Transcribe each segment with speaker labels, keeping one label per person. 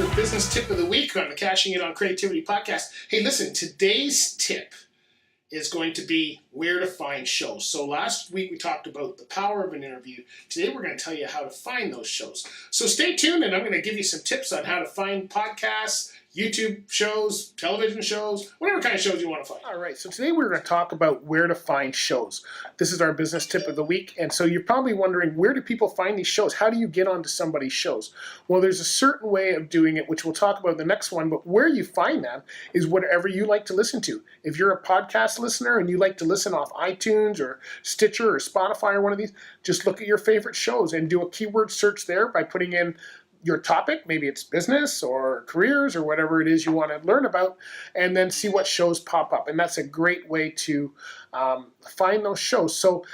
Speaker 1: your business tip of the week on the Cashing In on Creativity podcast. Hey, listen, today's tip is going to be where to find shows. So last week we talked about the power of an interview. Today we're going to tell you how to find those shows. So stay tuned and I'm going to give you some tips on how to find podcasts, YouTube shows, television shows, whatever kind of shows you want to find. All right, so today we're going to talk about where to find shows. This is our business tip of the week, and so you're probably wondering, where do people find these shows? How do you get onto somebody's shows? Well, there's a certain way of doing it, which we'll talk about in the next one, but where you find them is whatever you like to listen to. If you're a podcast listener and you like to listen off iTunes or Stitcher or Spotify or one of these, just look at your favorite shows and do a keyword search there by putting in your topic, maybe it's business or careers or whatever it is you want to learn about, and then see what shows pop up. And that's a great way to find those shows. So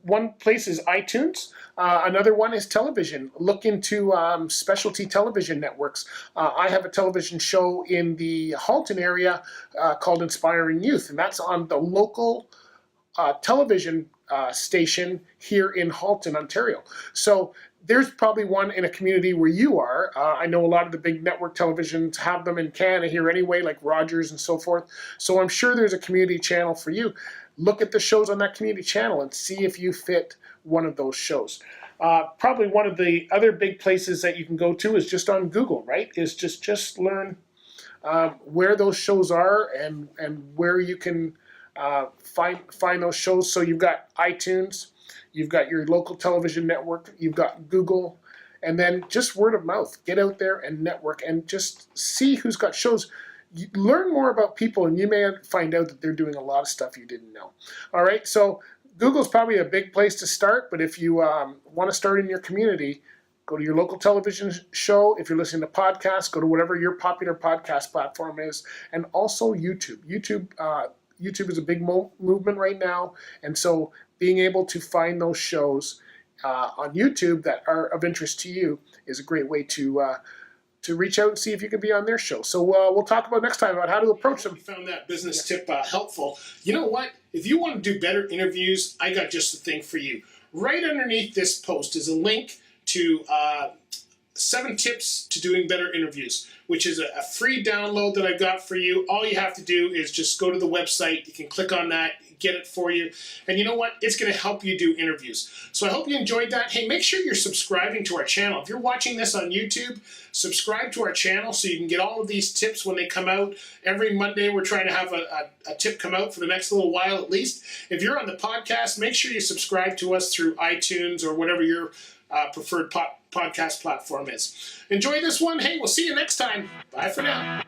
Speaker 1: one place is iTunes. Another one is television. Look into specialty television networks. I have a television show in the Halton area called Inspiring Youth, and that's on the local television station here in Halton, Ontario. So there's probably one in a community where you are. I know a lot of the big network televisions have them in Canada here anyway, like Rogers and so forth. So I'm sure there's a community channel for you. Look at the shows on that community channel and see if you fit one of those shows. Probably one of the other big places that you can go to is just on Google, right? Is just learn where those shows are and where you can find those shows. So you've got iTunes, you've got your local television network, you've got Google, and then just word of mouth. Get out there and network and just see who's got shows. You learn more about people and you may find out that they're doing a lot of stuff you didn't know. All right, so Google's probably a big place to start, but if you want to start in your community, go to your local television show. If you're listening to podcasts, go to whatever your popular podcast platform is, and also YouTube. YouTube is a big movement right now, and so being able to find those shows on YouTube that are of interest to you is a great way to reach out and see if you can be on their show. So we'll talk about next time about how to approach them. You found that business tip helpful. You know what? If you want to do better interviews, I got just the thing for you. Right underneath this post is a link to 7 tips to doing better interviews, which is a free download that I've got for you. All you have to do is just go to the website. You can click on that, get it for you. And you know what? It's going to help you do interviews. So I hope you enjoyed that. Hey, make sure you're subscribing to our channel. If you're watching this on YouTube, subscribe to our channel so you can get all of these tips when they come out. Every Monday, we're trying to have a tip come out for the next little while at least. If you're on the podcast, make sure you subscribe to us through iTunes or whatever your preferred podcast platform is. Enjoy this one. Hey, we'll see you next time. Bye for now.